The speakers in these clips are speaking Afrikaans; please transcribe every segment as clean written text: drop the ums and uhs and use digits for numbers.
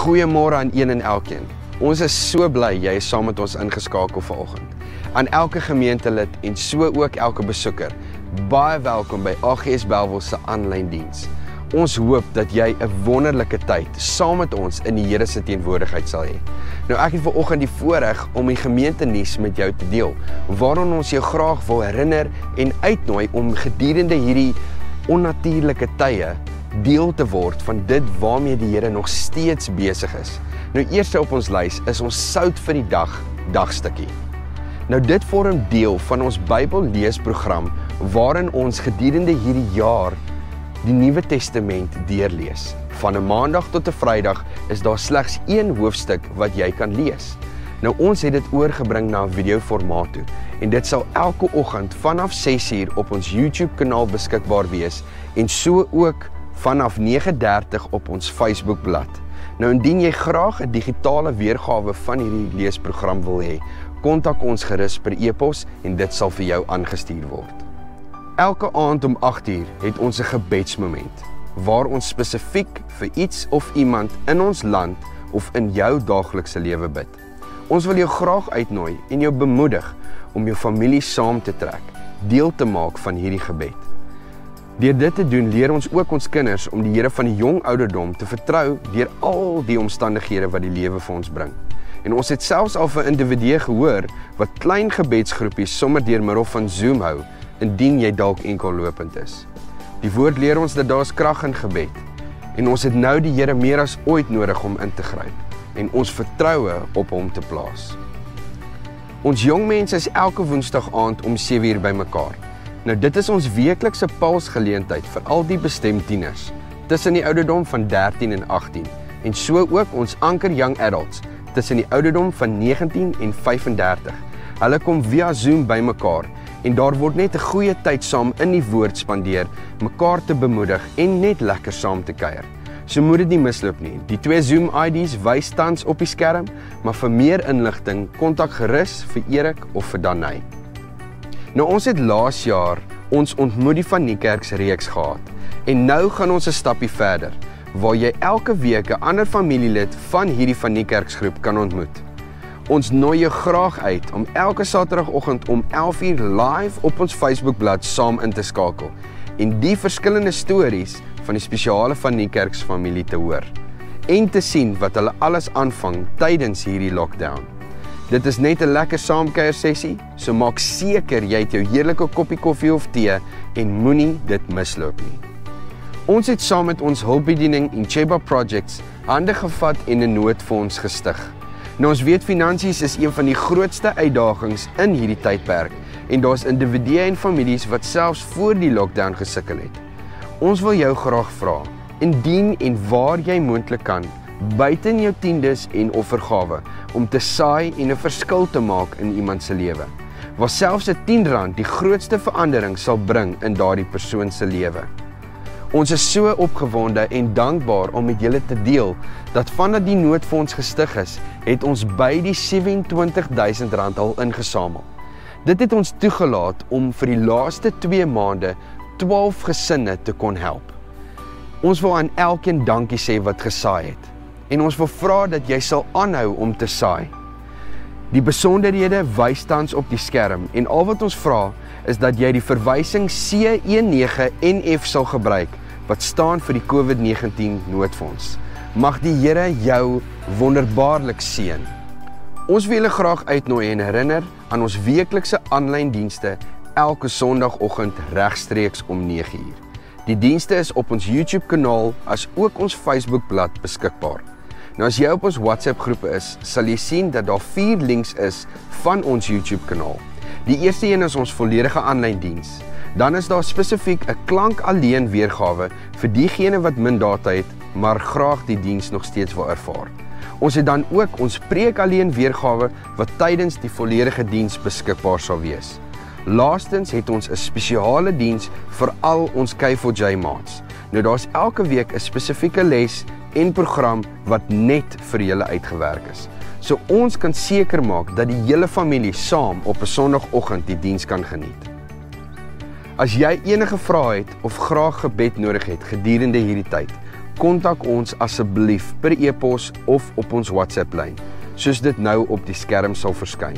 Goeiemôre aan een en elkeen. Ons is so bly jy is saam met ons ingeskakel vanoggend. Aan elke gemeentelid en so ook elke besoeker, baie welkom by AGS Bellville se aanlyn diens. Ons hoop dat jy 'n wonderlike tyd saam met ons in die Here se teenwoordigheid sal hê. Nou ek het vanoggend die voorreg om die gemeentenuus met jou te deel, waarin ons jou graag wil herinner en uitnooi om gedurende hierdie onnatuurlike tye deel te word van dit waarmee die Here nog steeds besig is. Nou eerste op ons lys is ons sout vir die dag dagstukkie. Nou dit vorm deel van ons Bybelleesprogram waarin ons gedurende hierdie jaar die Nuwe Testament deurlees. Van 'n Maandag tot 'n Vrydag is daar slegs een hoofstuk wat jy kan lees. Nou ons het dit oorgebring na 'n videoformaat toe en dit sal elke oggend vanaf 6uur op ons YouTube kanaal beskikbaar wees en so ook vanaf 9:30 op ons Facebookblad. Nou indien jy graag 'n digitale weergawe van hierdie leesprogram wil hê, kontak ons gerus per e-pos en dit sal vir jou aangestuur word. Elke aand om 8uur het ons 'n gebedsmoment waar ons spesifiek vir iets of iemand in ons land of in jou daaglikse lewe bid. Ons wil jou graag uitnooi en jou bemoedig om jou familie saam te trek, deel te maak van hierdie gebed. Deur dit te doen, leer ons ook ons kinders om die Here van die jong ouderdom te vertrou deur al die omstandighede wat die lewe vir ons bring. En ons het selfs al van individue gehoor wat klein gebedsgroepies sommer deur middel van Zoom hou, indien jy dalk enkellopend is. Die woord leer ons dat daar is krag in gebed. En ons het nou die Here meer as ooit nodig om in te gryp en ons vertroue op hom te plaas. Ons jong mense is elke Woensdag aand om 7uur bymekaar. Nou dit is ons weeklikse Pulsgeleentheid vir al die bestemtieners tussen die ouderdom van 13 en 18 en so ook ons Anker Young Adults tussen die ouderdom van 19 en 35. Hulle kom via Zoom bymekaar en daar word net 'n goeie tyd saam in die woord spandeer, mekaar te bemoedig en net lekker saam te kuier. So moet dit nie misloop nie. Die 2 Zoom ID's wys tans op die skerm, maar vir meer inligting kontak gerus vir Erik of vir Danai. Nou ons het laas jaar ons Ontmoet die Van Niekerks reeks gehad en nou gaan ons 'n stappie verder waar jy elke week 'n ander familielid van hierdie Van Niekerks groep kan ontmoet. Ons nooi jou graag uit om elke Saterdagoggend om 11uur live op ons Facebookblad saam in te skakel en die verskillende stories van die spesiale Van Niekerks familie te hoor en te sien wat hulle alles aanvang tydens hierdie lockdown. Dit is net 'n lekker saamkuier sessie, so maak seker jy het jou heerlike koppie koffie of tee en moenie dit misloop nie. Ons het saam met ons hulpbediening en Cheba Projects hande gevat en 'n noodfonds gestig. Nou ons weet finansies is een van die grootste uitdagings in hierdie tydperk en daar's individue en families wat selfs voor die lockdown gesukkel het. Ons wil jou graag vra, indien en waar jy moontlik kan, buiten jou tiendes en offergawe, om te saai en 'n verskil te maak in iemand se lewe, waar selfs 'n R10 die grootste verandering sal bring in daardie persoon se lewe. Ons is so opgewonde en dankbaar om met julle te deel dat vandat die noodfonds gestig is, het ons by die R27,000 al ingesamel. Dit het ons toegelaat om vir die laaste 2 maande 12 gesinne te kon help. Ons wil aan elkeen dankie sê wat gesaai het. En ons wil vra dat jy sal aanhou om te saai. Die besonderhede wys tans op die skerm en al wat ons vra is dat jy die verwysing C19NF sal gebruik wat staan vir die COVID-19 noodfonds. Mag die Here jou wonderbaarlik seën. Ons wil julle graag uitnooi en herinner aan ons weeklikse aanlyn dienste elke Sondagoggend regstreeks om 9uur. Die dienste is op ons YouTube kanaal as ook ons Facebookblad beskikbaar. Nou as jy op ons WhatsApp groepe is, sal jy sien dat daar 4 links is van ons YouTube kanaal. Die eerste een is ons volledige aanlyn diens. Dan is daar spesifiek 'n klank alleen weergawe vir diegene wat min data het, maar graag die diens nog steeds wil ervaar. Ons het dan ook ons preek alleen weergawe wat tydens die volledige diens beskikbaar sal wees. Laastens het ons 'n spesiale diens vir al ons K4J maats. Nou daar's elke week 'n spesifieke les en program wat net vir julle uitgewerk is. So ons kan seker maak dat die hele familie saam op 'n Sondagoggend die diens kan geniet. As jy enige vrae het of graag gebed nodig het gedurende hierdie tyd, kontak ons asseblief per e-pos of op ons WhatsApp-lyn, soos dit nou op die skerm sal verskyn.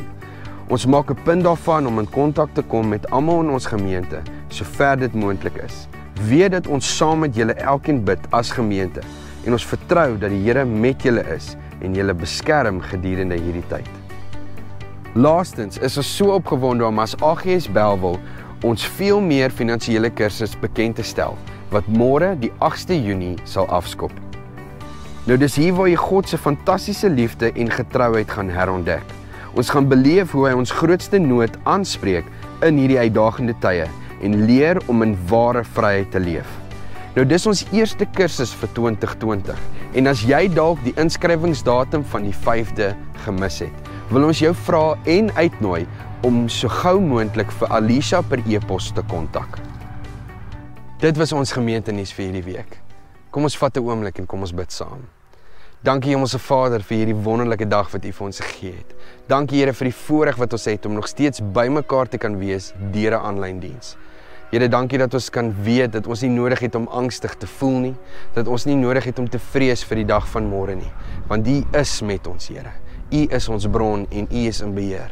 Ons maak 'n punt daarvan om in kontak te kom met almal in ons gemeente, sover dit moontlik is. Weet dat ons saam met julle elkeen bid as gemeente en ons vertrou dat die Here met julle is en julle beskerm gedurende hierdie tyd. Laastens is ons so opgewonde om as AGS Bellville ons veel meer finansiële kursus bekend te stel, wat môre die 8de Junie sal afskop. Nou dis hier waar jy God se fantastiese liefde en getrouheid gaan herontdek. Ons gaan beleef hoe hy ons grootste nood aanspreek in hierdie uitdagende tye en leer om in ware vryheid te leef. Nou dis ons eerste kursus vir 2020 en as jy dalk die inskrywingsdatum van die 5de gemis het, wil ons jou vra en uitnooi om so gou moontlik vir Alicia per e-pos te kontak. Dit was ons gemeentenuus vir hierdie week. Kom ons vat 'n oomblik en kom ons bid saam. Dankie Hemelse Vader vir hierdie wonderlike dag wat U vir ons gegee het. Dankie Here vir die voorreg wat ons het om nog steeds bymekaar te kan wees deur 'n aanlyn diens. Here, dankie dat ons kan weet dat ons nie nodig het om angstig te voel nie, dat ons nie nodig het om te vrees vir die dag van môre nie, want U is met ons, Here. U is ons bron en U is in beheer.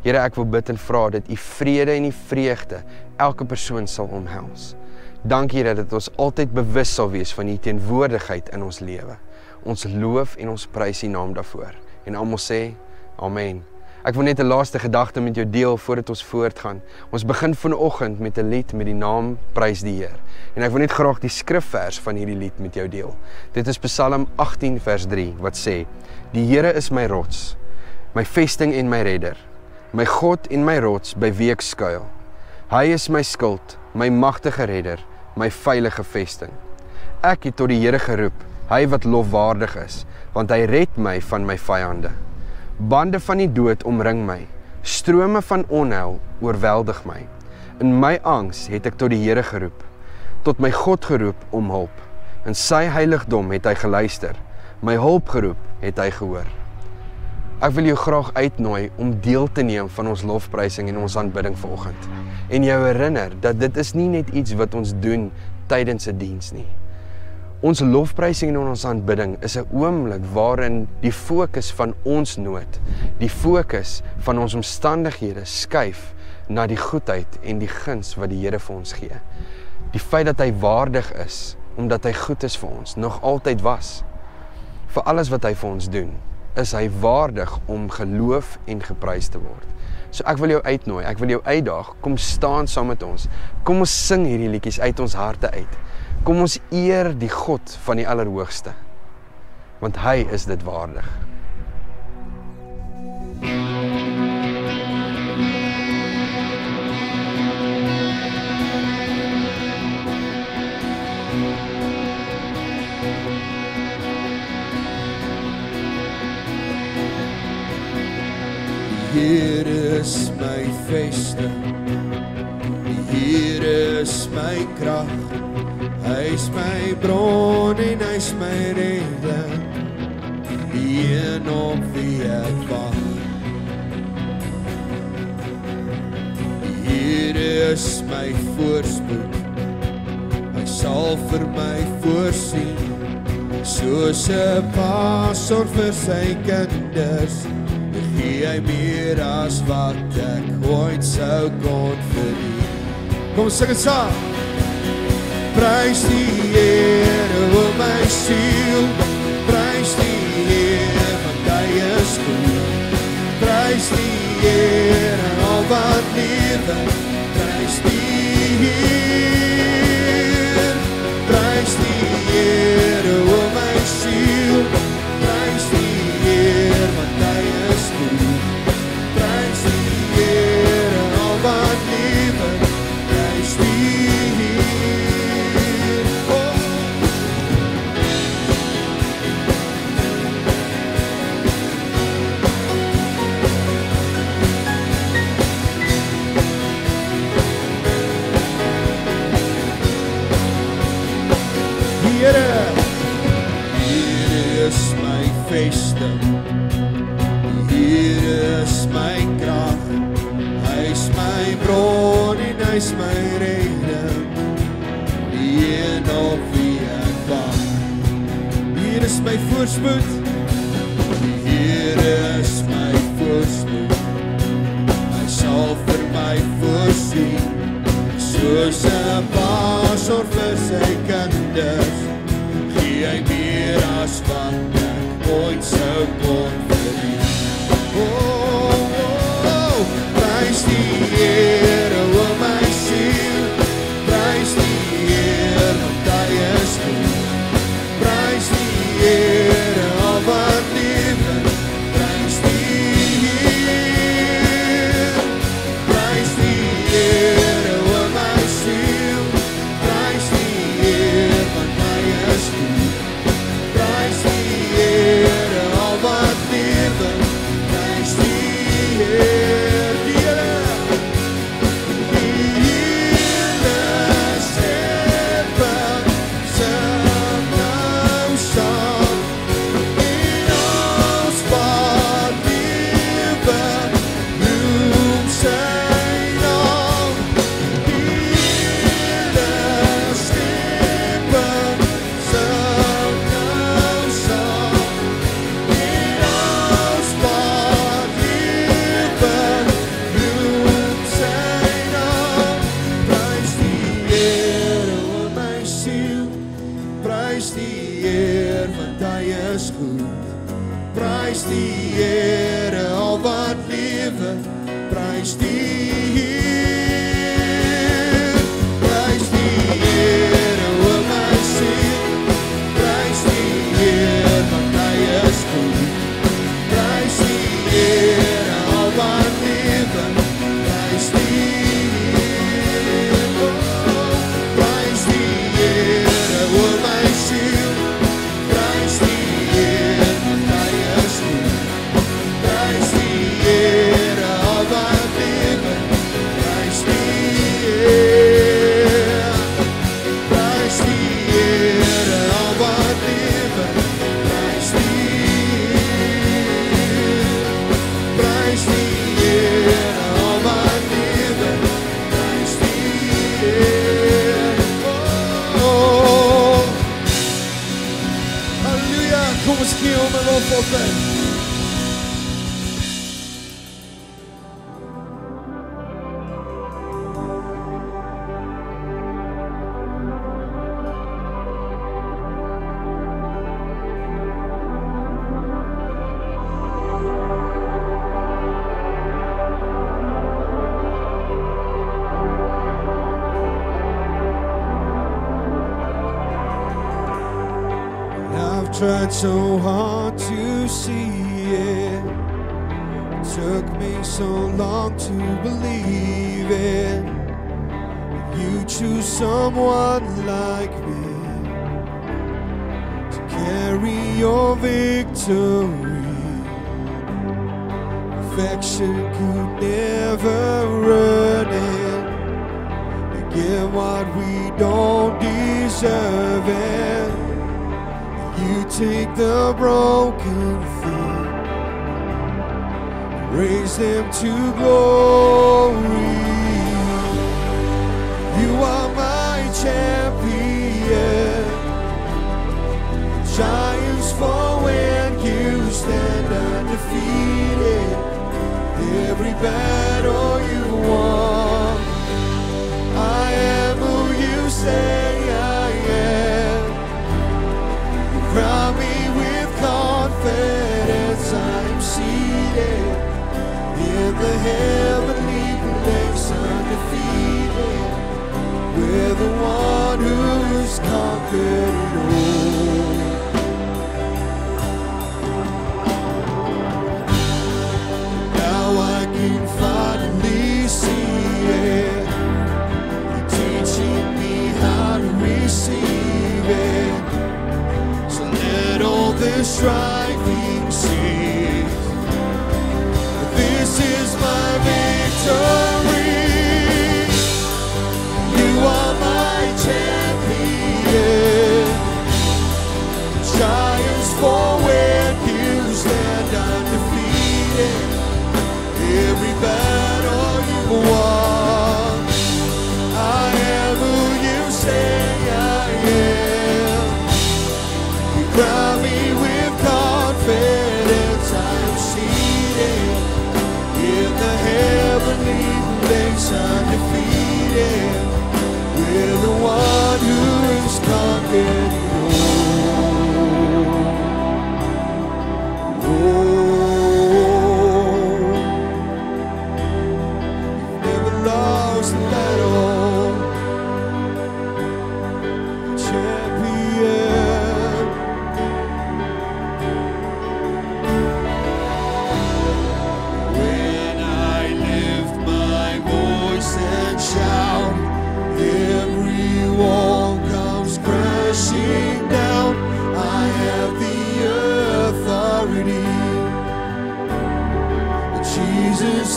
Here, ek wil bid en vra dat U vrede en U vreugde elke persoon sal omhels. Dankie Here dat ons altyd bewus sal wees van U teenwoordigheid in ons lewe. Ons loof en ons prys U naam daarvoor. En almal sê, Amen. Ek wil net 'n laaste gedagte met jou deel voordat ons voortgaan. Ons begin vanoggend met 'n lied met die naam Prys die Heer. En ek wil net graag die skrifvers van hierdie lied met jou deel. Dit is Psalm 18 vers 3 wat sê: Die Here is my rots, my vesting en my redder, my God en my rots by wie ek skuil. Hy is my skild, my magtige redder, my veilige vesting. Ek het tot die Here geroep, hy wat lofwaardig is, want hy red my van my vyande. Bande van die dood omring my, strome van onheil oorweldig my. In my angs het ek tot die Here geroep, tot my God geroep om hulp. In sy heiligdom het hy geluister, my hulp geroep het hy gehoor. Ek wil jou graag uitnooi om deel te neem van ons lofprysing en ons aanbidding vanoggend. En jou herinner dat dit is nie net iets wat ons doen tydens 'n diens nie. Ons lofprysing en ons aanbidding is 'n oomblik waarin die fokus van ons nood, die fokus van ons omstandighede skuif na die goedheid en die guns wat die Here vir ons gee. Die feit dat hy waardig is, omdat hy goed is vir ons, nog altyd was. Vir alles wat hy vir ons doen, is hy waardig om geloof en geprys te word. So ek wil jou uitnooi, ek wil jou uitdaag, kom staan saam met ons. Kom ons sing hierdie liedjies uit ons harte uit. Kom ons eer die God van die Allerhoogste, want hy is dit waardig. Die Here is my vesting, die Here is my krag, hy is my bron en hy is my redder, die een op wie ek wag. Die Here is my voorspoed, hy sal vir my voorsien, soos 'n pa sorg vir sy kinders, gee hy meer as wat ek ooit sou kon verdien. Kom sing dit saam. Prys die Here, o my siel, prys die Here, want hy is goed. Prys die Here, al wat lewe, prys die Heer. Prys die Here, o my siel, prys die Heer, want hy is goed. Prys die Here, al wat lewe, prys die Heer. Here is my vesting, die Here is my krag, hy is my bron en hy is my redder, die een op wie ek wag. is my voorspoed. Die Here is my voorspoed. Hy sal vir my voorsien, soos 'n pa sorg vir sy kinders. Gee hy meer as wat ek ooit sou kon verdien. Prys die Here, o my siel, prys die Here, want hy is goed. Prys die Here, al wat lewe, prys die Here. Prys die Here, o my siel, prys die Here, want hy is goed. Prys die Here, al wat lewe, prys die Here. Tried so hard to see it. Took me so long to believe it. You choose someone like me to carry your victory. Perfection could never earn it. To get what we don't deserve it. You take the broken thing, raise them to glory. You are my champion. Giants fall when you stand undefeated. Every battle you won. I am who you say I am. Crown me with confidence. I'm seated in the heavenly place, undefeated, with the one who's conquered it all. Now I can finally see it. You're teaching me how to receive it. All this striving cease. This is my victory. You are my champion.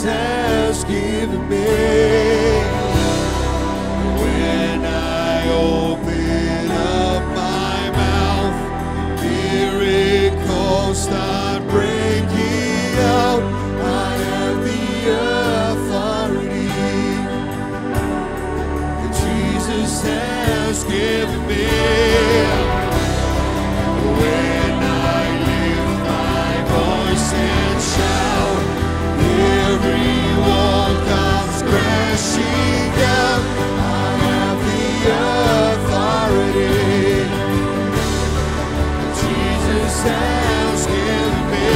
Jesus has given me. When I open up my mouth, miracles start breaking out. I have the authority that Jesus has given me. When I lift my voice and shout, every wall comes crashing down. I have the authority that Jesus has given me.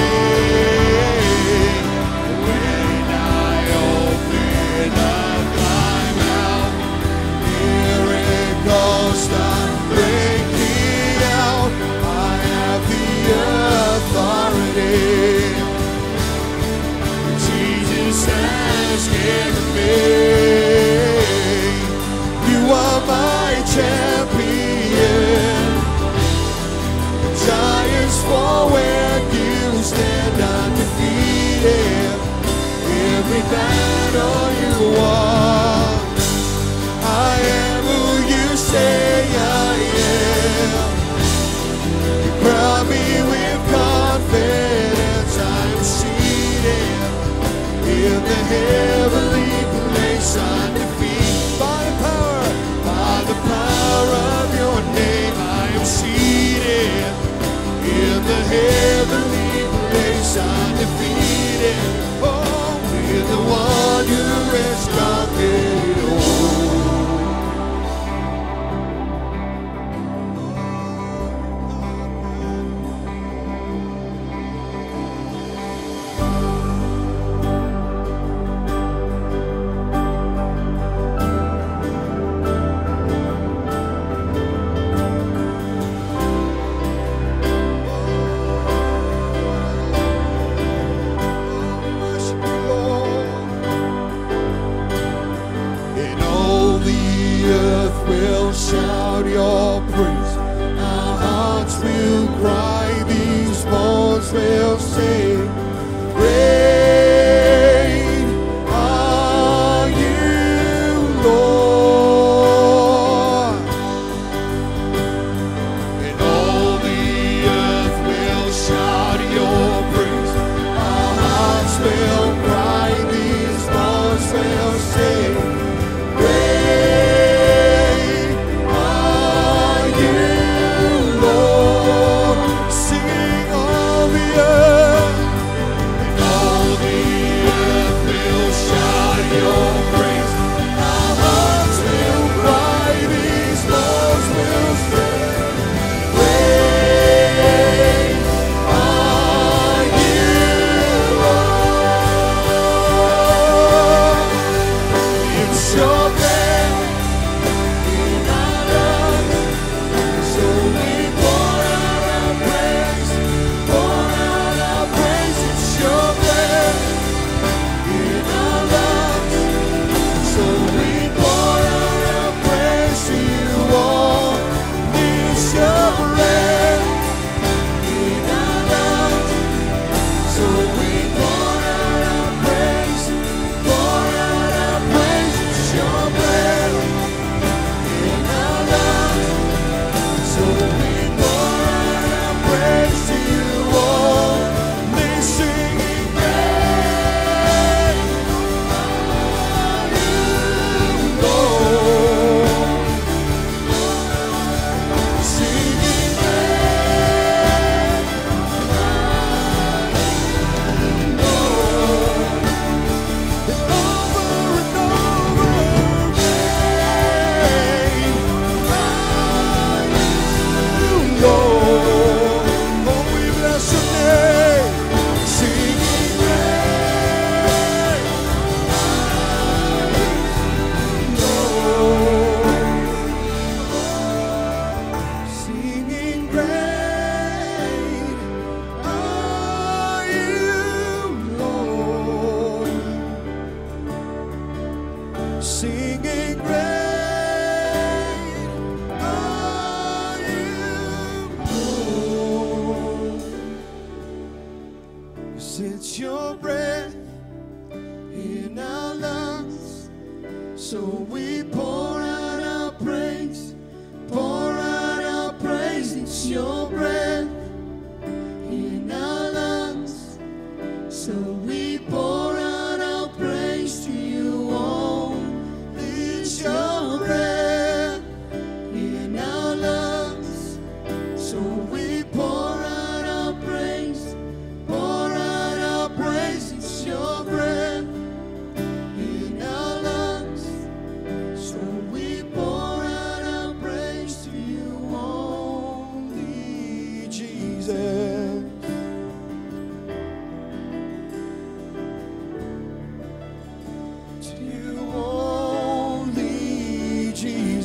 When I open up my mouth, miracles start breaking out. I have the authority Jesus has given me. You are my champion. Giants fall when you stand undefeated. Every battle you won. I am who you say I am. You crown me with confidence. I am seated in the heavenly place, undefeated by the power of your name. I am seated in the heavenly place, undefeated. Oh, with the one who has conquered all. And all the earth will shout your praise. Our hearts will cry, these bones will sing. Great are you, Lord. And all the earth will shout your praise. Our hearts will cry, these bones will sing. Great are you, Lord. Sing all the earth.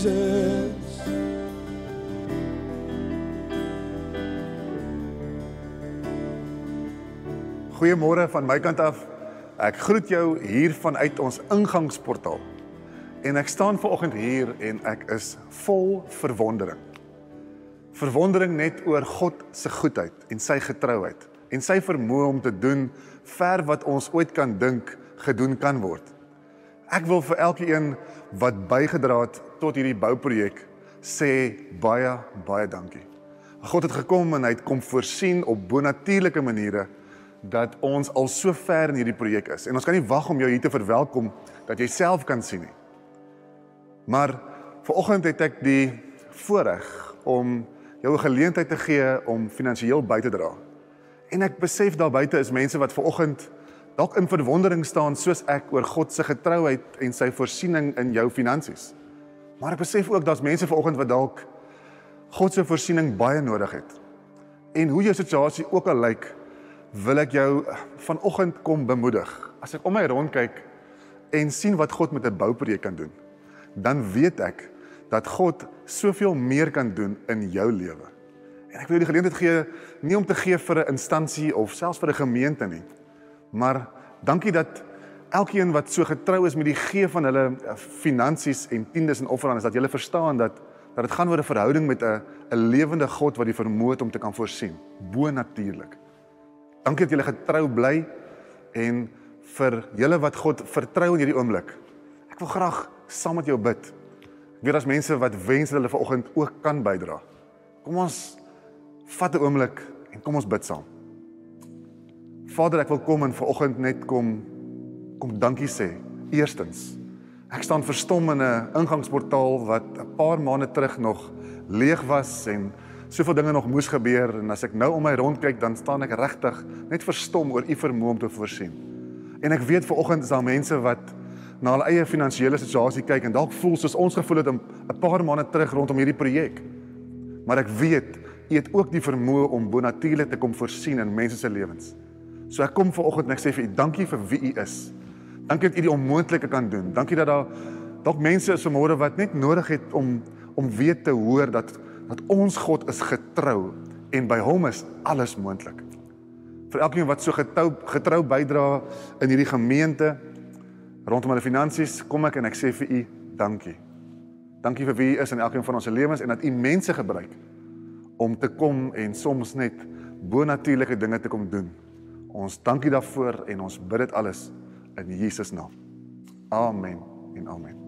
Jesus. Goeiemôre van my kant af. Ek groet jou hier vanuit ons ingangsportaal. En ek staan vanoggend hier en ek is vol verwondering. Verwondering net oor God se goedheid en sy getrouheid en sy vermoë om te doen ver wat ons ooit kan dink gedoen kan word. Ek wil vir elkeen wat bygedra het tot hierdie bouprojek sê baie, baie dankie. God het gekom en hy het kom voorsien op bonatuurlike maniere dat ons al so ver in hierdie projek is. En ons kan nie wag om jou hier te verwelkom dat jy self kan sien nie. Maar vanoggend het ek die voorreg om jou 'n geleentheid te gee om finansiëel by te dra. En ek besef daar buite is mense wat vanoggend dalk in verwondering staan soos ek oor God se getrouheid en sy voorsiening in jou finansies. Maar ek besef ook daar's mense vanoggend wat dalk God se voorsiening baie nodig het. En hoe jou situasie ook al lyk, wil ek jou vanoggend kom bemoedig. As ek om my rond kyk en sien wat God met 'n bouprojek kan doen, dan weet ek dat God soveel meer kan doen in jou lewe. En ek wil jou die geleentheid gee, nie om te gee vir 'n instansie of selfs vir 'n gemeente nie, maar dankie dat elkeen wat so getrou is met die gee van hulle finansies en tiendes en offerandes, dat julle verstaan dat dit gaan oor 'n verhouding met 'n lewende God wat die vermoë het om te kan voorsien, bo-natuurlik. Dankie dat julle getrou bly en vir julle wat God vertrou in hierdie oomblik. Ek wil graag saam met jou bid. Ek weet as mense wat wens dat hulle vanoggend ook kan bydra. Kom ons vat 'n oomblik en kom ons bid saam. Vader, ek wil kom en vanoggend net kom dankie sê. Eerstens, ek staan verstom in 'n ingangsportaal wat 'n paar maande terug nog leeg was en soveel dinge nog moes gebeur, en as ek nou om my rond kyk, dan staan ek regtig net verstom oor u vermoë om te voorsien. En ek weet vanoggend is daar mense wat na hulle eie finansiële situasie kyk en dalk voel soos ons gevoel het 'n paar maande terug rondom hierdie projek. Maar ek weet, u het ook die vermoë om bonatuurlik te kom voorsien in mense se lewens. So ek kom vanoggend en ek sê vir u dankie vir wie u is. Dankie dat u die onmoontlike kan doen. Dankie dat daar dalk mense is vanmôre wat net nodig het om weer te hoor dat ons God is getrou en by hom is alles moontlik. Vir elkeen wat so getrou bydra in hierdie gemeente rondom hulle finansies, kom ek en ek sê vir u dankie. Dankie vir wie u is in elkeen van ons lewens en dat u mense gebruik om te kom en soms net bonatuurlike dinge te kom doen. Ons dankie daarvoor en ons bid dit alles in Jesus naam. Amen en amen.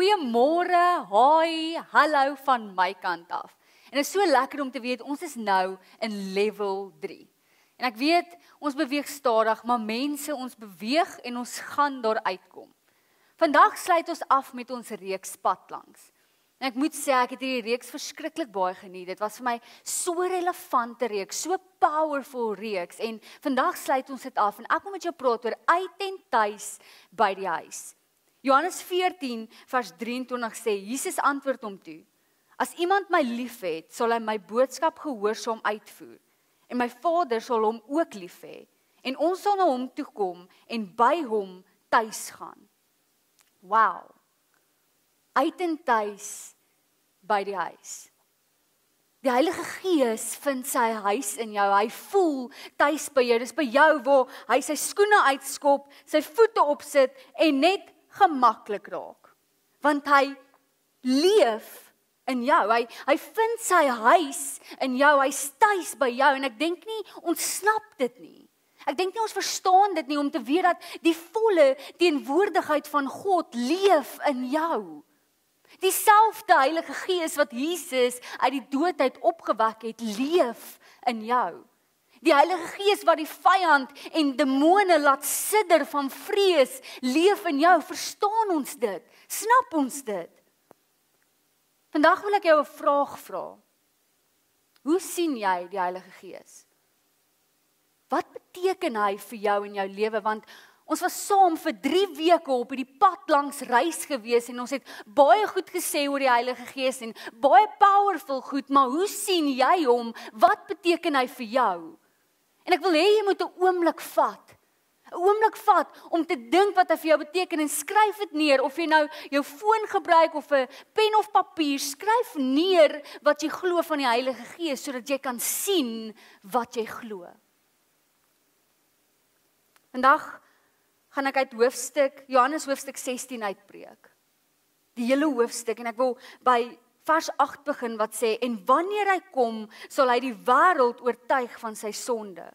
Goeiemôre, hoi, hallo van my kant af. En dit is so lekker om te weet, ons is nou in level 3. En ek weet, ons beweeg stadig, maar mense, ons beweeg en ons gaan daar uitkom. Vandag sluit ons af met ons reeks pad langs. En ek moet sê, ek het hierdie reeks verskriklik baie geniet. Dit was vir my so relevante reeks, so powerful reeks. En vandag sluit ons dit af en ek wil met jou praat oor uit en tuis by die huis. Johannes 14 vers 23 sê, Jesus antwoord hom toe, as iemand my liefhet, sal hy my boodskap gehoorsaam uitvoer. En my Vader sal hom ook lief hê. En ons sal na hom toe kom en by hom tuis gaan. Wow. Uit en tuis by die huis. Die Heilige Gees vind sy huis in jou. Hy voel tuis by jou. Dis by jou waar hy sy skoene uitskop, sy voete opsit en net gemaklik raak. Want hy leef in jou, hy vind sy huis in jou, hy tuis by jou, en ek dink nie, ons snap dit nie. Ek dink nie, ons verstaan dit nie, om te weet dat die volle teenwoordigheid van God leef in jou. Dieselfde Heilige Gees wat Jesus uit die dood uit opgewek het, leef in jou. Die Heilige Gees wat die vyand en demone laat sidder van vrees, leef in jou. Verstaan ons dit? Snap ons dit? Vandag wil ek jou 'n vraag vra. Hoe sien jy die Heilige Gees? Wat beteken hy vir jou in jou lewe? Want ons was saam vir 3 weke op die pad langs reis gewees en ons het baie goed gesê oor die Heilige Gees en baie powerful goed, maar hoe sien jy hom? Wat beteken hy vir jou? En ek wil hê jy moet 'n oomblik vat. 'n Oomblik vat om te dink wat hy vir jou beteken en skryf dit neer, of jy nou jou foon gebruik of 'n pen of papier, skryf neer wat jy glo van die Heilige Gees, sodat jy kan sien wat jy glo. Vandag gaan ek uit Johannes hoofstuk 16 uitpreek. Die hele hoofstuk, en ek wil by vers 8 begin wat sê, en wanneer hy kom, sal hy die wêreld oortuig van sy sonde,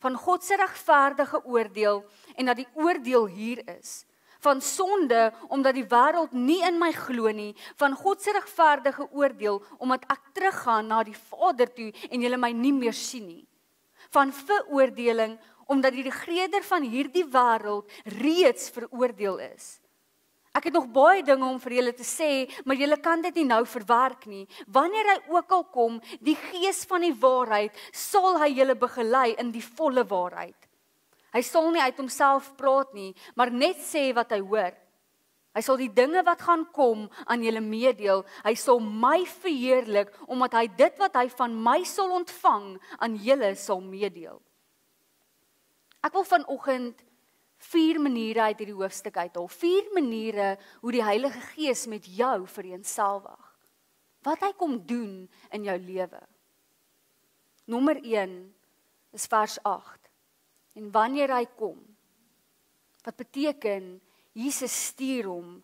van God se regverdige oordeel, en dat die oordeel hier is, van sonde, omdat die wêreld nie in my glo nie, van God se regverdige oordeel, omdat ek teruggaan na die Vader toe, en julle my nie meer sien nie, van veroordeling, omdat die regerder van hierdie wêreld reeds veroordeel is. Ek het nog baie dinge om vir julle te sê, maar julle kan dit nie nou verwerk nie. Wanneer hy ook al kom, die Gees van die waarheid, sal hy julle begelei in die volle waarheid. Hy sal nie uit homself praat nie, maar net sê wat hy hoor. Hy sal die dinge wat gaan kom aan julle meedeel. Hy sal my verheerlik, omdat hy dit wat hy van my sal ontvang, aan julle sal meedeel. Ek wil vanoggend 4 maniere uit hierdie hoofstuk uithaal. 4 maniere hoe die Heilige Gees met jou vereenselwig. Wat hy kom doen in jou lewe. Nommer 1 is vers 8. En wanneer hy kom, wat beteken Jesus stuur hom,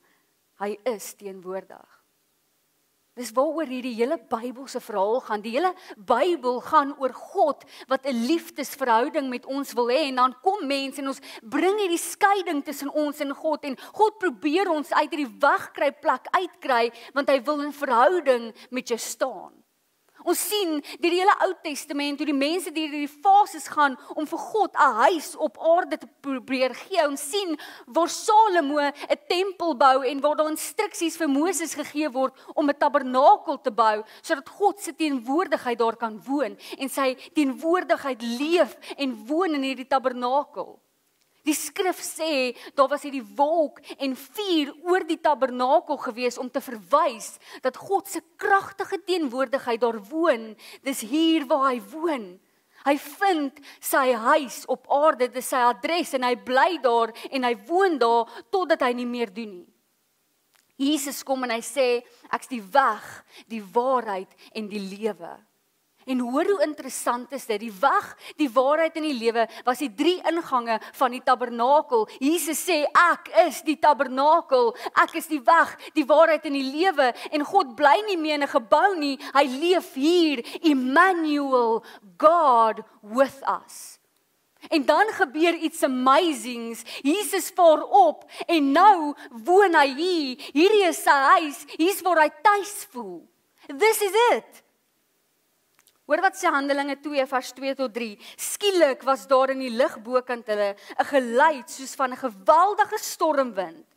hy is teenwoordig. Dis waaroor hierdie hele Bybelse verhaal gaan. Die hele Bybel gaan oor God wat 'n liefdesverhouding met ons wil hê, en dan kom mense en ons bring hierdie skeiding tussen ons en God probeer ons uit hierdie wegkruipplek uitkry, want hy wil in verhouding met jou staan. Ons sien deur die hele Ou Testament hoe die mense deur hierdie fases gaan om vir God 'n huis op aarde te probeer gee. Ons sien waar Salomo 'n tempel bou en waar daar instruksies vir Moses gegee word om 'n tabernakel te bou, sodat God se teenwoordigheid daar kan woon en sy teenwoordigheid leef en woon in hierdie tabernakel. Die skrif sê, daar was hierdie wolk en vuur oor die tabernakel gewees om te verwys dat God se kragtige teenwoordigheid daar woon. Dis hier waar hy woon. Hy vind sy huis op aarde, dis sy adres, en hy bly daar en hy woon daar totdat hy nie meer doen nie. Jesus kom en hy sê, ek's die weg, die waarheid en die lewe. En hoor hoe interessant is dit, die weg, die waarheid en die lewe was die 3 ingange van die tabernakel. Jesus sê, ek is die tabernakel, ek is die weg, die waarheid en die lewe, en God bly nie meer in 'n gebou nie, hy leef hier, Emmanuel, God with us. En dan gebeur iets amazings. Jesus vaar op en nou woon hy hier. Hierdie is sy huis. Hier's waar hy tuis voel. This is it. Hoor wat sê Handelinge 2 vers 2 tot 3. Skielik was daar in die lug bokant hulle 'n geluid soos van 'n geweldige stormwind.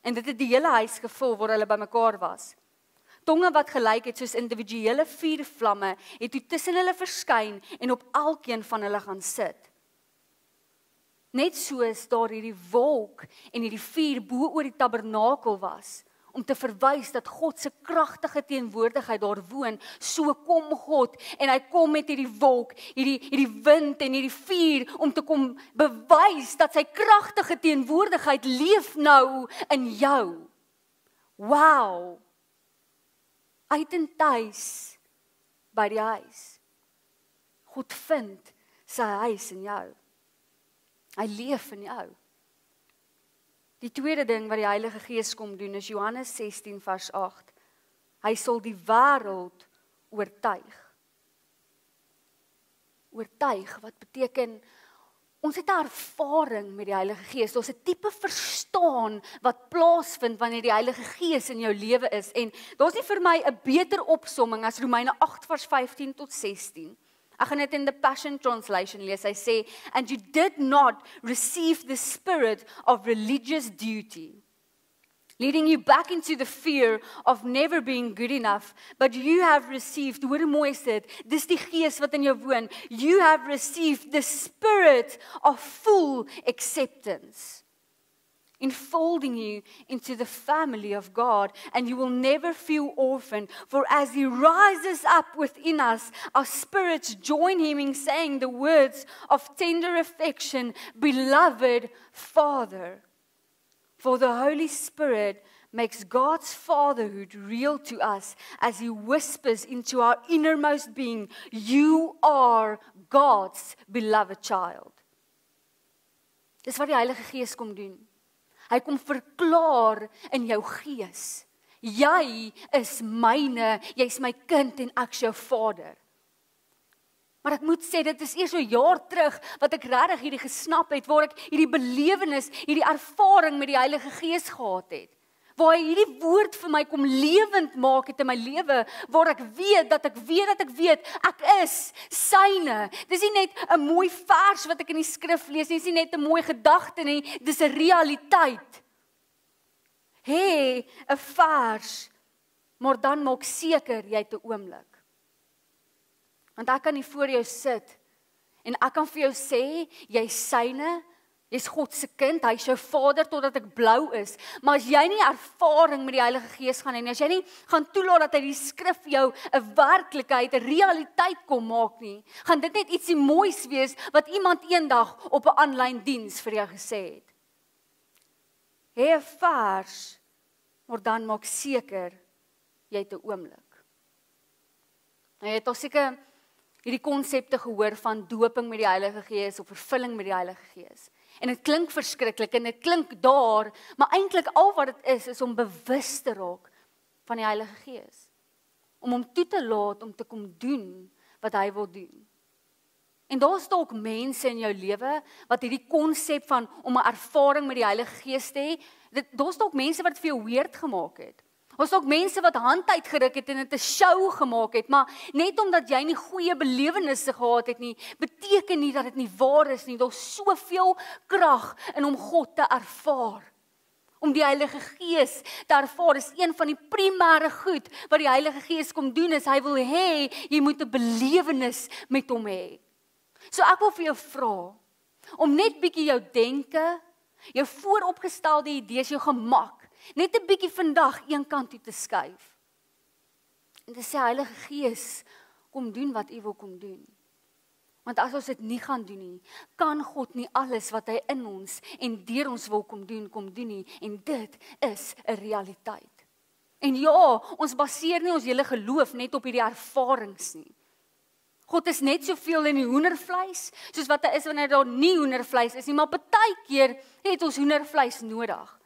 En dit het die hele huis gevul waar hulle bymekaar was. Tonge wat gelyk het soos individuele vuurvlamme het toe tussen hulle verskyn en op elkeen van hulle gaan sit. Net soos daar hierdie wolk en hierdie vuur bo oor die tabernakel was, om te verwys dat God se kragtige teenwoordigheid daar woon, so kom God en hy kom met hierdie wolk, hierdie wind en hierdie vuur om te kom bewys dat sy kragtige teenwoordigheid leef nou in jou. Wow! Uit en tuis by die huis. God vind sy huis in jou. Hy leef in jou. Die tweede ding wat die Heilige Gees kom doen is Johannes 16 vers 8. Hy sal die wêreld oortuig. Oortuig, wat beteken, ons het 'n ervaring met die Heilige Gees. Ons het 'n tipe verstaan wat plaasvind wanneer die Heilige Gees in jou lewe is. En daar's nie vir my 'n beter opsomming as Romeine 8 vers 15 tot 16. Ek gaan dit in the Passion Translation lees. Hy sê, and you did not receive the spirit of religious duty, leading you back into the fear of never being good enough, but you have received, hoor hoe mooi is dit, dis die Gees wat in jou woon, you have received the spirit of full acceptance, enfolding you into the family of God, and you will never feel orphaned, for as He rises up within us, our spirits join Him in saying the words of tender affection, Beloved Father. For the Holy Spirit makes God's fatherhood real to us as He whispers into our innermost being, You are God's beloved child. Dis wat die Heilige Gees kom doen. Hy kom verklaar in jou gees. Jy is myne, jy's my kind en ek's jou vader. Maar ek moet sê, dit is eers so jaar terug wat ek regtig hierdie gesnap het, waar ek hierdie belewenis, hierdie ervaring met die Heilige Gees gehad het. Waar hy hierdie woord vir my kom lewend maak het in my lewe, waar ek weet, ek is syne. Dis nie net 'n mooi vers wat ek in die skrif lees nie, dis nie net 'n mooi gedagte nie, dis 'n realiteit. Hê 'n vers, maar dan maak seker jy het 'n oomblik. Want ek kan nie voor jou sit en ek kan vir jou sê, jy's syne, jy's God se kind, hy is jou vader totdat ek blou is. Maar as jy nie ervaring met die Heilige Gees gaan hê nie, as jy nie gaan toelaat dat hy die skrif jou 'n werklikheid, 'n realiteit kom maak nie, gaan dit net ietsie moois wees wat iemand eendag op 'n aanlyn diens vir jou gesê het. Hê 'n vers, maar dan maak seker jy het 'n oomblik. Nou jy het al seker hierdie konsepte gehoor van doping met die Heilige Gees of vervulling met die Heilige Gees. En dit klink verskriklik en dit klink daar, maar eintlik al wat dit is om bewus te raak van die Heilige Gees. Om hom toe te laat om te kom doen wat hy wil doen. En daar's dalk mense in jou lewe wat hierdie konsep van om 'n ervaring met die Heilige Gees te hê, daar's dalk mense wat dit vir jou weird gemaak het. Ons ook mense wat hand uitgeruk het en dit 'n show gemaak het, maar net omdat jy nie goeie belewennisse gehad het nie, beteken nie dat dit nie waar is nie. Daar's soveel krag in om God te ervaar. Om die Heilige Gees te ervaar is een van die primêre goed wat die Heilige Gees kom doen, is hy wil hê jy moet 'n belewenis met hom hê. So ek wil vir jou vra om net bietjie jou denke, jou vooropgestelde idees, jou gemak, net 'n bietjie vandag een kant toe te skuif. En te sê, Heilige Gees, kom doen wat U wil kom doen. Want as ons dit nie gaan doen nie, kan God nie alles wat hy in ons en deur ons wil kom doen nie. En dit is 'n realiteit. En ja, ons baseer nie ons hele geloof net op hierdie ervarings nie. God is net soveel in die hoendervleis, soos wat hy is wanneer daar nie hoendervleis is nie, maar partykeer het ons hoendervleis nodig.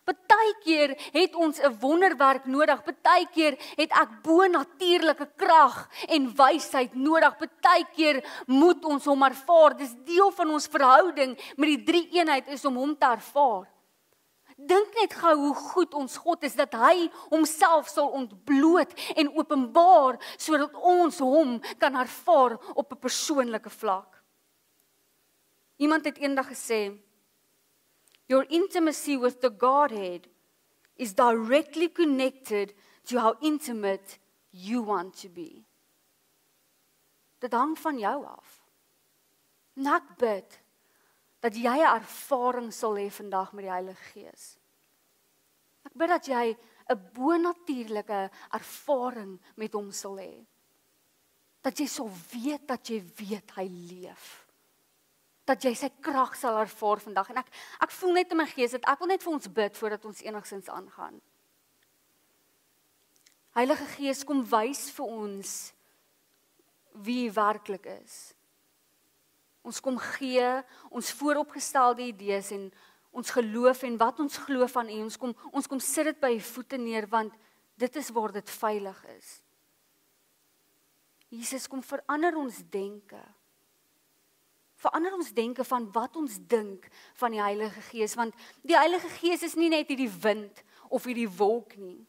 Partykeer het ons 'n wonderwerk nodig. Partykeer het ek bonatuurlike krag en wysheid nodig. Partykeer moet ons hom ervaar. Dis deel van ons verhouding met die drie-eenheid is om hom te ervaar. Dink net gou hoe goed ons God is dat hy homself sal ontbloot en openbaar sodat ons hom kan ervaar op 'n persoonlike vlak. Iemand het eendag gesê, your intimacy with the Godhead is directly connected to how intimate you want to be. Dit hang van jou af. En ek bid dat jy 'n ervaring sal hê vandag met die Heilige Gees. Ek bid dat jy 'n bonatuurlike ervaring met hom sal hê. Dat jy sal weet dat jy weet hy leef. Dat jy sy krag sal ervaar vandag. En ek voel net in my gees dat ek wil net vir ons bid voordat ons enigsins aangaan. Heilige Gees, kom wys vir ons wie U werklik is. Ons kom gee ons vooropgestelde idees en ons geloof en wat ons glo van U. Ons kom sit dit by U voete neer want dit is waar dit veilig is. Jesus, kom verander ons denke. Verander ons denke van wat ons dink van die Heilige Gees, want die Heilige Gees is nie net hierdie wind of hierdie wolk nie.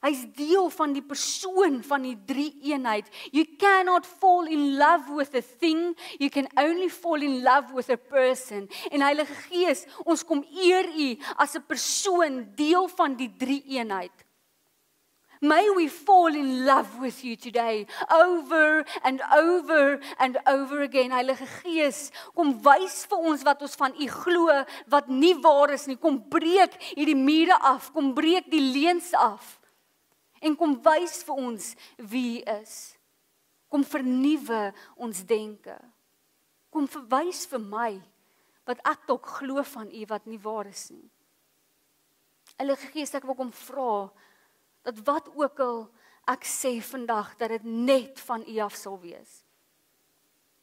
Hy is deel van die persoon van die drie-eenheid. You cannot fall in love with a thing, you can only fall in love with a person. En Heilige Gees, ons kom eer U as 'n persoon, deel van die drie-eenheid. May we fall in love with you today, over and over and over again. Heilige Gees, kom wys vir ons wat ons van U glo, wat nie waar is nie. Kom breek hierdie mure af, kom breek die leuns af. En kom wys vir ons wie U is. Kom vernuwe ons denke. Kom verwys vir my wat ek dalk glo van U wat nie waar is nie. Heilige Gees, ek wil kom vra dat wat ook al ek sê vandag, dat dit net van U af sal wees.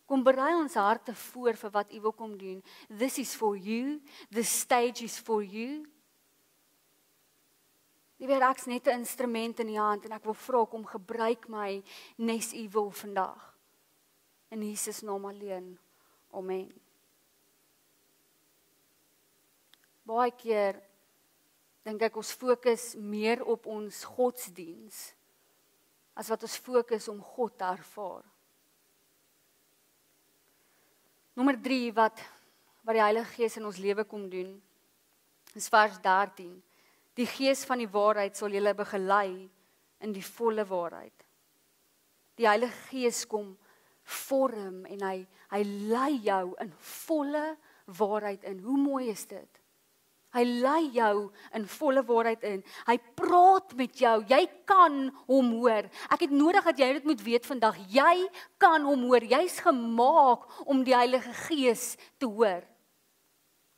Kom berei ons harte voor vir wat U wil kom doen. This is for you, this stage is for you. Die weer ek's net 'n instrument in U hand en ek wil vra kom gebruik my nes U wil vandag. In Jesus naam alleen. Amen. Baie keer dink ek ons fokus meer op ons godsdiens as wat ons fokus om God te ervaar. Nommer 3 wat die Heilige Gees in ons lewe kom doen, is vers 13. Die Gees van die waarheid sal julle begelei in die volle waarheid. Die Heilige Gees kom vorm en hy lei jou in volle waarheid in. Hoe mooi is dit? Hy lei jou in volle waarheid in. Hy praat met jou. Jy kan hom hoor. Ek het nodig dat jy dit moet weet vandag. Jy kan hom hoor. Jy's gemaak om die Heilige Gees te hoor.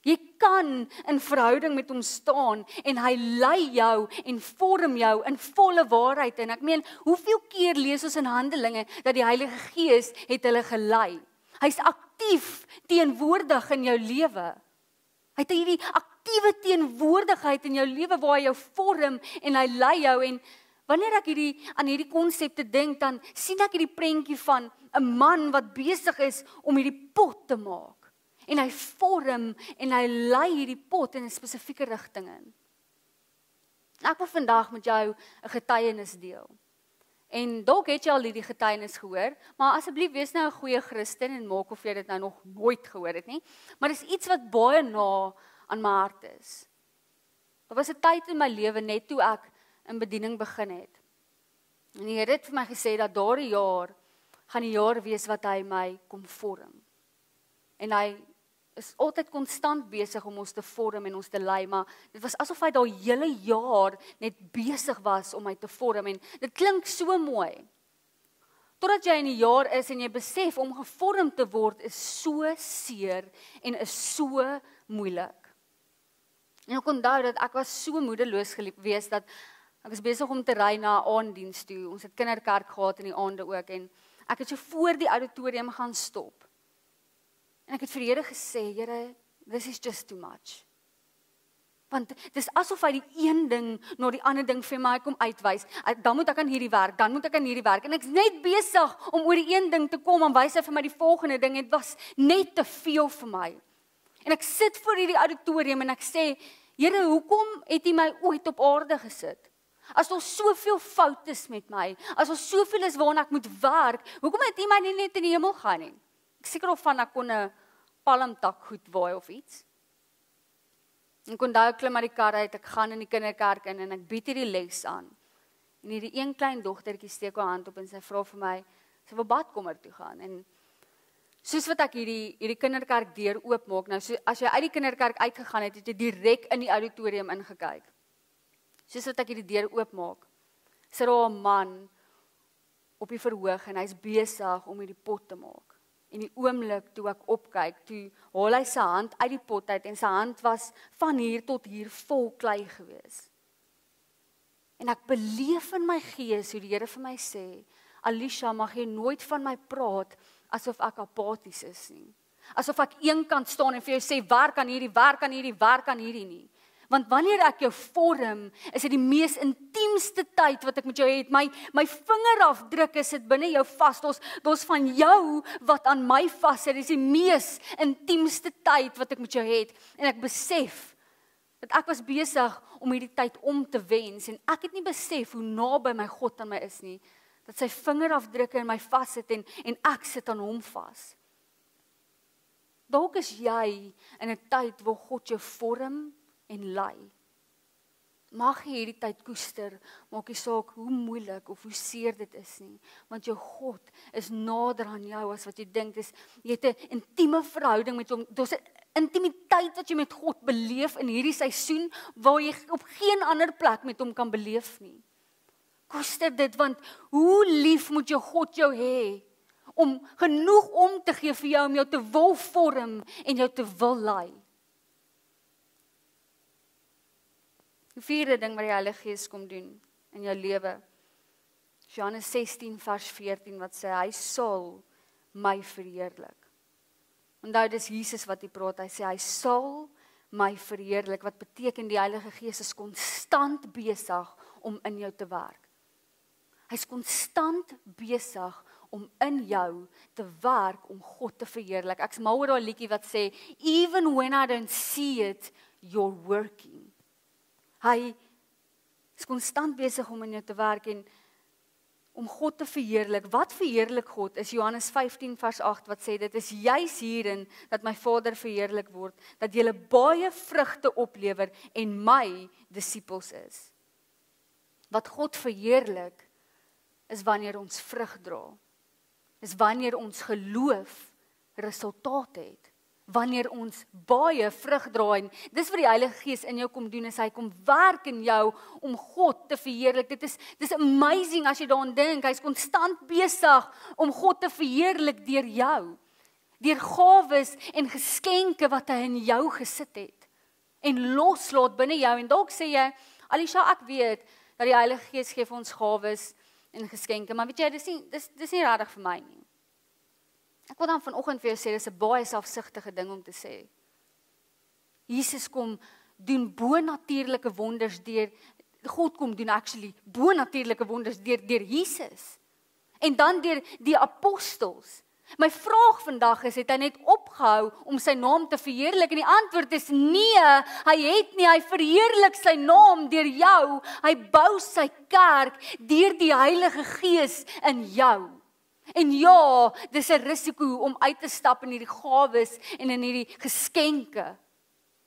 Jy kan in verhouding met hom staan en hy lei jou en vorm jou in volle waarheid in. Ek meen, hoeveel keer lees ons in Handelinge dat die Heilige Gees het hulle gelei? Hy's aktief teenwoordig in jou lewe. Hy het hierdie aktiewe teenwoordigheid in jou lewe waar hy jou vorm en hy lei jou. En wanneer ek aan hierdie konsepte dink, dan sien ek hierdie prentjie van 'n man wat besig is om hierdie pot te maak. En hy vorm en hy lei hierdie pot in 'n spesifieke rigting in. Ek wil vandag met jou 'n getuienis deel. En dalk het jy al hierdie getuienis gehoor, maar asseblief wees nou 'n goeie Christen en maak of jy dit nou nog nooit gehoor het nie. Maar dis iets wat baie na aan my hart is. Daar was 'n tyd in my lewe net toe ek in bediening begin het. En die Here het vir my gesê dat daardie jaar gaan die jaar wees wat hy my kom vorm. En hy is altyd konstant besig om ons te vorm en ons te lei, maar dit was asof hy daai hele jaar net besig was om my te vorm en dit klink so mooi. Totdat jy in die jaar is en jy besef om gevorm te word is so seer en is so moeilik. En ek onthou dat ek was so moedeloos gewees dat ek was besig om te ry na 'n aanddiens toe. Ons het kinderkerk gehad in die aande ook en ek het so voor die auditorium gaan stop. En ek het vir die Here gesê, Here, this is just too much. Want dis asof hy die een ding na die ander ding vir my kom uitwys. Dan moet ek aan hierdie werk, dan moet ek aan hierdie werk. En ek's net besig om oor die een ding te kom, en wys hy vir my die volgende ding. Dit was net te veel vir my. En ek sit voor hierdie auditorium en ek sê, Here, hoekom het U my ooit op aarde gesit? As daar soveel foute is met my, as daar soveel is waarna ek moet werk, hoekom het U my nie net in die hemel gaan nie? Ek seker of van ek kon 'n palmtak goed waai of iets. Ek kon daar klim uit die kar uit, ek gaan in die kinderkerk in en ek bied hierdie les aan. En hierdie een klein dogtertjie steek haar hand op en sy vra vir my, sy wil badkamer toe gaan. En soos wat ek hierdie kinderkerk deur oopmaak, nou so, as jy uit die kinderkerk uitgegaan het, het jy direk in die auditorium ingekyk. Soos wat ek hierdie deur oopmaak, sit daar 'n man op die verhoog en hy's besig om hierdie pot te maak. En die oomblik toe ek opkyk, toe haal hy sy hand uit die pot uit en sy hand was van hier tot hier vol klei gewees. En ek beleef in my gees hoe die Here vir my sê, Alicia, mag jy nooit van my praat asof ek apaties is nie. Asof ek eenkant staan en vir jou sê, werk aan hierdie, werk aan hierdie, werk aan hierdie nie. Want wanneer ek jou vorm, is dit die mees intiemste tyd wat ek met jou het. My vingerafdrukke sit binne jou vas. Daar's van jou wat aan my vassit. Dit is die mees intiemste tyd wat ek met jou het. En ek besef dat ek was besig om hierdie tyd om te wens. En ek het nie besef hoe naby my God aan my is nie. Dat sy vingerafdrukke in my vassit en ek sit aan hom vas. Dalk is jy in 'n tyd waar God jou vorm en lei. Mag jy hierdie tyd koester, maak nie saak hoe moeilik of hoe seer dit is nie, want jou God is nader aan jou as wat jy dink. Jy het 'n intieme verhouding met hom. Daar's 'n intimiteit wat jy met God beleef in hierdie seisoen waar jy op geen ander plek met hom kan beleef nie. Koester dit, want hoe lief moet jou God jou hê om genoeg om te gee vir jou, om jou te wil vorm en jou te wil lei. Die vierde ding wat die Heilige Gees kom doen in jou lewe, Johannes 16 vers 14 wat sê, hy sal my verheerlik. Onthou, dis Jesus wat hy praat, hy sê, hy sal my verheerlik, wat beteken die Heilige Gees is konstant besig om in jou te werk. Hy's konstant besig om in jou te werk om God te verheerlik. Ek's mal oor daai liedjie wat sê, even when I don't see it, you're working. Hy is konstant besig om in jou te werk en om God te verheerlik. Wat verheerlik God is Johannes 15 vers 8 wat sê, dit is juis hierin dat my Vader verheerlik word, dat julle baie vrugte oplewer en my disippels is. Wat God verheerlik is wanneer ons vrug dra. Is wanneer ons geloof resultaat het. Wanneer ons baie vrug dra en dis wat die Heilige Gees in jou kom doen, is hy kom werk in jou om God te verheerlik. Dis amazing as jy daaraan dink. Hy's konstant besig om God te verheerlik deur jou. Deur gawes en geskenke wat hy in jou gesit het en loslaat binne jou. En dalk sê jy, Alicia, ek weet dat die Heilige Gees gee vir ons gawes en geskenke, maar weet jy, dis nie regtig vir my nie. Ek wil dan vanoggend vir jou sê, dis 'n baie selfsugtige ding om te sê. Jesus kom doen bonatuurlike wonders deur, God kom doen actually bonatuurlike wonders deur Jesus. En dan deur die apostels. My vraag vandag is, het hy net opgehou om sy naam te verheerlik? En die antwoord is nee, hy het nie, hy verheerlik sy naam deur jou. Hy bou sy kerk deur die Heilige Gees in jou. En ja, dis 'n risiko om uit te stap in hierdie gawes en in hierdie geskenke.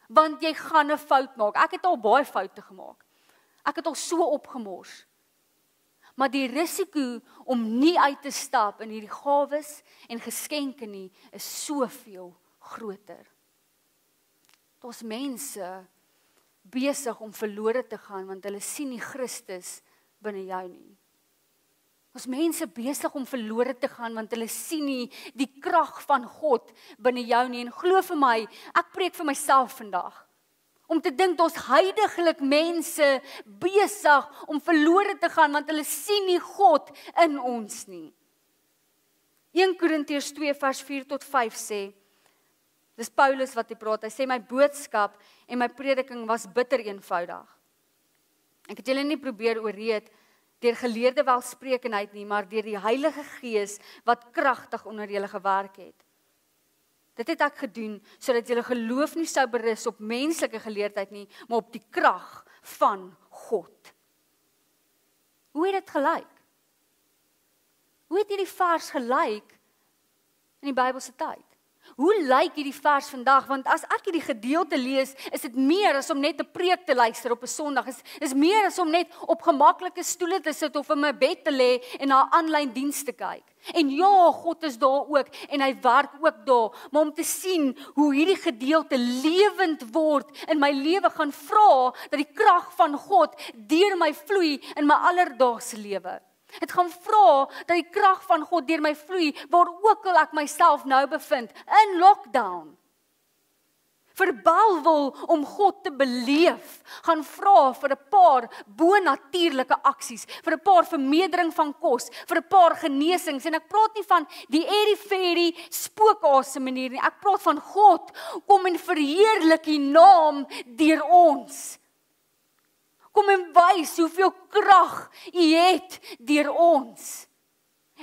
Want jy gaan 'n fout maak. Ek het al baie foute gemaak. Ek het al so opgemors. Maar die risiko om nie uit te stap in hierdie gawes en geskenke nie, is soveel groter. Daar's mense besig om verlore te gaan, want hulle sien nie Christus binne jou nie. Ons mense besig om verlore te gaan, want hulle sien nie die krag van God binne jou nie. En glo vir my, ek preek vir myself vandag, om te dink ons heiliglik mense besig om verlore te gaan, want hulle sien nie God in ons nie. 1 Korintiërs 2 vers 4 tot 5 sê, Dis Paulus wat hy praat. Hy sê my boodskap en my prediking was bitter eenvoudig. Ek het julle nie probeer oorreed deur geleerde welsprekenheid nie, maar deur die Heilige Gees wat kragtig onder julle gewerk het. Dit het ek gedoen sodat julle geloof nie sou berus op menslike geleerdheid nie, maar op die krag van God. Hoe het dit gelyk? Hoe het hierdie vers gelyk in die Bybelse tyd? Hoe lyk hierdie vers vandag? Want as ek hierdie gedeelte lees, is dit meer as om net 'n preek te luister op 'n Sondag. Is meer as om net op gemaklike stoele te sit of in my bed te lê en na 'n aanlyn diens te kyk. En ja, God is daar ook en hy werk ook daar, maar om te sien hoe hierdie gedeelte lewend word in my lewe, gaan vra dat die krag van God deur my vloei in my alledaagse lewe. Het gaan vra dat die krag van God deur my vloei, waar ook al ek myself nou bevind, in lockdown. Verbouwel om God te beleef, gaan vra vir 'n paar bonatuurlike aksies, vir 'n paar vermeerdering van kos, vir 'n paar genesings, en ek praat nie van die airy-fairy spookasem manier nie, ek praat van God, kom en verheerlik die naam deur ons. Kom en wys hoeveel krag U het deur ons.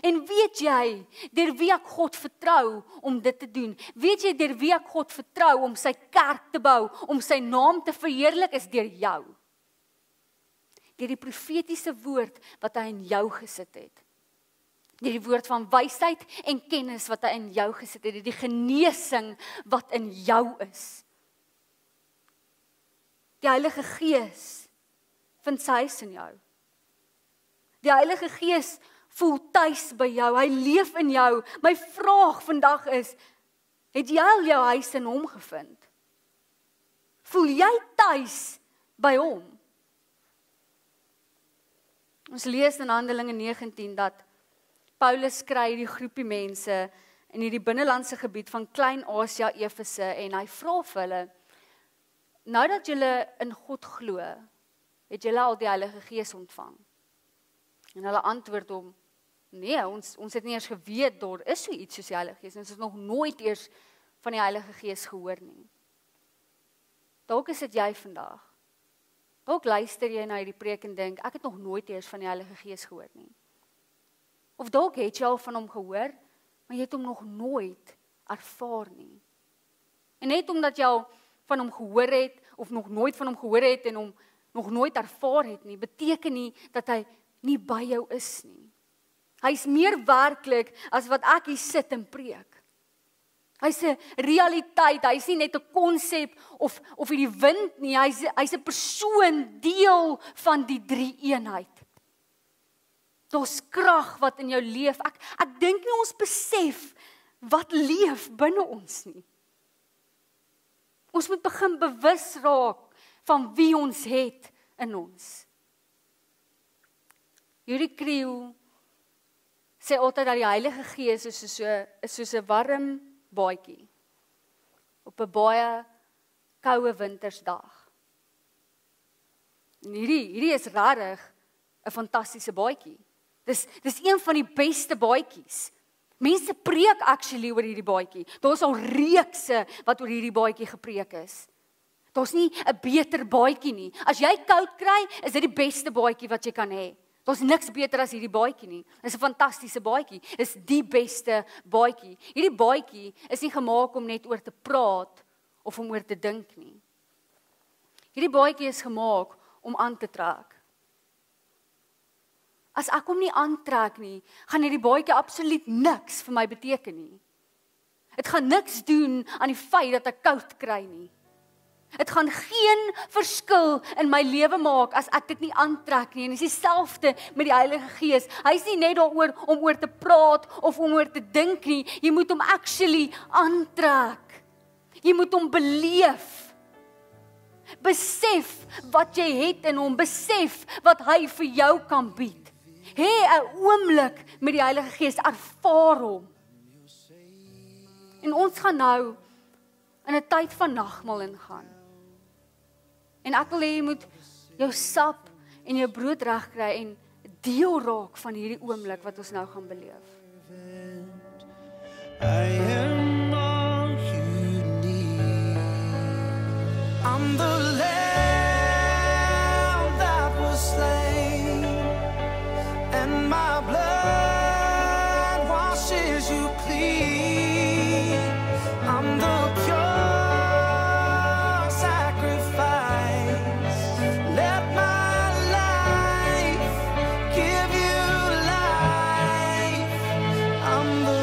En weet jy, deur wie ek God vertrou om dit te doen? Weet jy, deur wie ek God vertrou om sy kerk te bou, om sy naam te verheerlik, is deur jou. Deur die profetiese woord wat hy in jou gesit het. Deur die woord van wysheid en kennis wat hy in jou gesit het. Deur die genesing wat in jou is. Die Heilige Gees vind sy huis in jou. Die Heilige Gees voel tuis by jou, hy leef in jou. My vraag vandag is, het jy al jou huis in hom gevind? Voel jy tuis by hom? Ons lees in Handelinge 19 dat Paulus kry die groepie mense in hierdie binnelandse gebied van Klein-Asia, Efese, en hy vra vir hulle, nou dat julle in God glo, het julle al die Heilige Gees ontvang? En hulle antwoord hom, nee, ons het nie eers geweet, daar is so iets soos die Heilige Gees, ons het nog nooit eers van die Heilige Gees gehoor nie. Dalk is dit jy vandag. Dalk luister jy na hierdie preek en dink, ek het nog nooit eers van die Heilige Gees gehoor nie. Of dalk het jy al van hom gehoor, maar jy het hom nog nooit ervaar nie. En net omdat jy al van hom gehoor het, of nog nooit van hom gehoor het en hom nog nooit ervaar het nie, beteken nie dat hy nie by jou is nie. Hy is meer werklik as wat ek hier sit en preek. Hy is 'n realiteit, hy is nie net 'n konsep of hierdie wind nie, hy is 'n persoon, deel van die drie eenheid. Daar's krag wat in jou leef. Ek dink nie ons besef wat leef binne ons nie. Ons moet begin bewus raak van wie ons het in ons. Yuri Kriel sê altyd dat die Heilige Gees is soos 'n warm baadjie op 'n baie koue wintersdag. En hierdie is regtig 'n fantastiese baadjie. Dis een van die beste baadjies. Mense preek actually oor hierdie baadjie. Daar's al reekse wat oor hierdie baadjie gepreek is. Daar's nie 'n beter baadjie nie. As jy koud kry, is dit die beste baadjie wat jy kan hê. Daar's niks beter as hierdie baadjie nie. Dis 'n fantastiese baadjie. Dis die beste baadjie. Hierdie baadjie is nie gemaak om net oor te praat of om oor te dink nie. Hierdie baadjie is gemaak om aan te trek. As ek hom nie aantrek nie, gaan hierdie baadjie absoluut niks vir my beteken nie. Dit gaan niks doen aan die feit dat ek koud kry nie. Dit gaan geen verskil in my lewe maak as ek dit nie aantrek nie. En dit is dieselfde met die Heilige Gees. Hy is nie net daaroor om oor te praat of om oor te dink nie. Jy moet hom actually aantrek. Jy moet hom beleef. Besef wat jy het in hom. Besef wat hy vir jou kan bied. Hê 'n oomblik met die Heilige Gees, ervaar hom. En ons gaan nou in 'n tyd van nagmaal ingaan. En ek wil hê jy moet jou sap en jou brood regkry en deel raak van hierdie oomblik wat ons nou gaan beleef. I am all you need. I'm the lamb that was slain, and my blood washes you clean. I'm the pure sacrifice. Let my life give you life. I'm the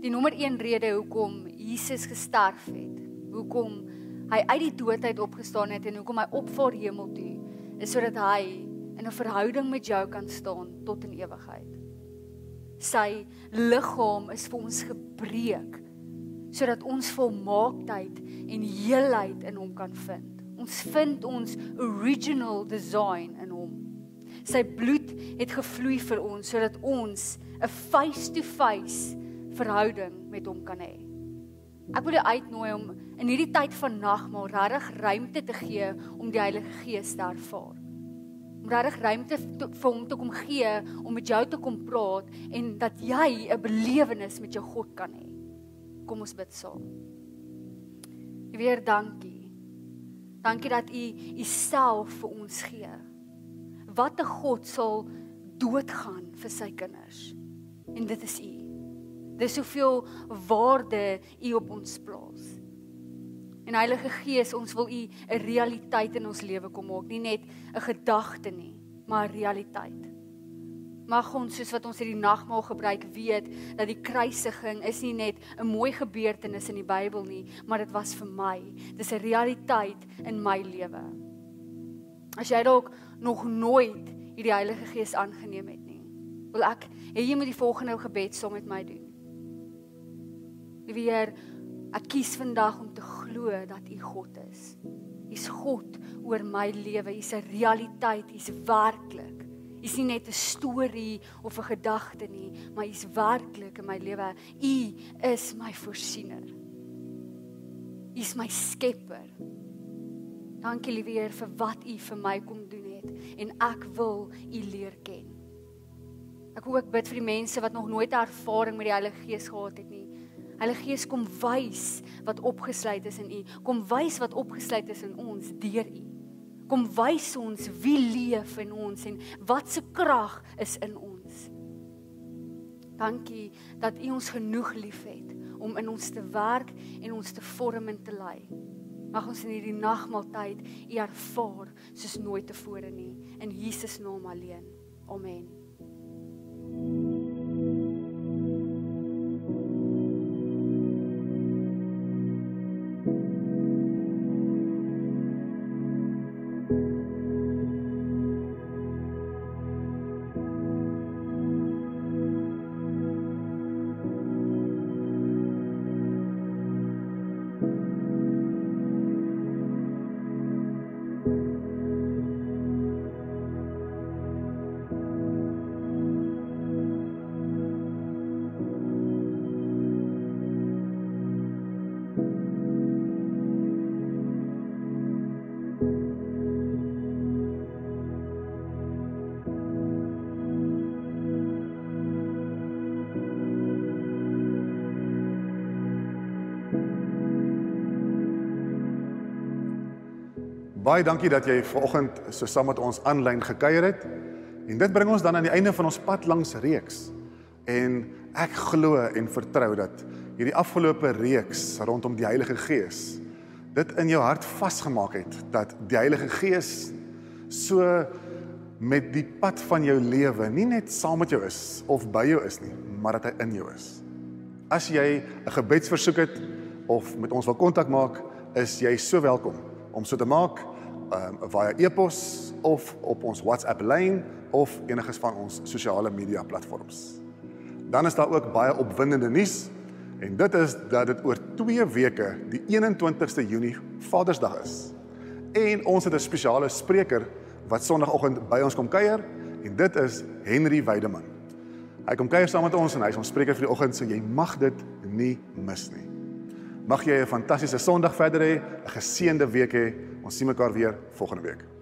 Die nommer 1 rede hoekom Jesus gesterf het, hoekom hy uit die dood uit opgestaan het en hoekom hy opvaar hemel toe, is sodat hy in 'n verhouding met jou kan staan tot in ewigheid. Sy liggaam is vir ons gebreek, sodat ons volmaaktheid en heelheid in hom kan vind. Ons vind ons original design in hom. Sy bloed het gevloei vir ons, sodat ons 'n face-to-face verhouding met hom kan hê. Ek wil jou uitnooi om in hierdie tyd van nagmaal regtig ruimte te gee om die Heilige Gees te ervaar. Om regtig ruimte vir hom te kom gee, om met jou te kom praat en dat jy 'n belewenis met jou God kan hê. Kom ons bid saam. Weer dankie. Dankie dat U self vir ons gee. Wat 'n God sal doodgaan vir sy kinders. En dit is U. Dis soveel waarde U op ons plaas. En Heilige Gees, ons wil U 'n realiteit in ons lewe kom maak, nie net 'n gedagte nie, maar 'n realiteit. Mag ons, soos wat ons hierdie nagmaal gebruik, weet dat die kruisiging is nie net 'n mooi gebeurtenis in die Bybel nie, maar dit was vir my. Dis 'n realiteit in my lewe. As jy dalk nog nooit hierdie Heilige Gees aangeneem het nie, wil ek hê jy moet die volgende gebed saam met my doen. Weer, ek kies vandag om te glo dat U God is. U's God oor my lewe, U's 'n realiteit, U's werklik. U's nie net 'n storie of 'n gedagte nie, maar U's werklik in my lewe. U is my voorsiener. U's my skepper. Dankie liewe Heer vir wat U vir my kom doen het en ek wil U leer ken. Ek wil ook bid vir die mense wat nog nooit 'n ervaring met die Heilige Gees gehad het nie. Heilige Gees, kom wys wat opgesluit is in U. Kom wys wat opgesluit is in ons deur U. Kom wys ons wie leef in ons en wat se krag is in ons. Dankie dat U ons genoeg liefhet om in ons te werk en ons te vorm en te lei. Mag ons in hierdie nagmaaltyd U ervaar soos nooit tevore nie. In Jesus naam alleen. Amen. Baie dankie dat jy vanoggend so saam met ons aanlyn gekuier het. En dit bring ons dan aan die einde van ons pad langs reeks. En ek glo en vertrou dat hierdie afgelope reeks rondom die Heilige Gees dit in jou hart vasgemaak het dat die Heilige Gees so met die pad van jou lewe nie net saam met jou is of by jou is nie, maar dat hy in jou is. As jy 'n gebedsversoek het of met ons wil kontak maak, is jy so welkom om so te maak via e-pos of op ons WhatsApp lyn of eniges van ons sosiale media platforms. Dan is daar ook baie opwindende nuus en dit is dat dit oor 2 weke die 21ste Junie Vadersdag is. En ons het 'n spesiale spreker wat Sondagoggend by ons kom kuier en dit is Henry Weideman. Hy kom kuier saam met ons en hy is ons spreker vir die oggend, so jy mag dit nie mis nie. Mag jy 'n fantastiese Sondag verder hê, 'n geseënde week hê. Ons sien mekaar weer volgende week.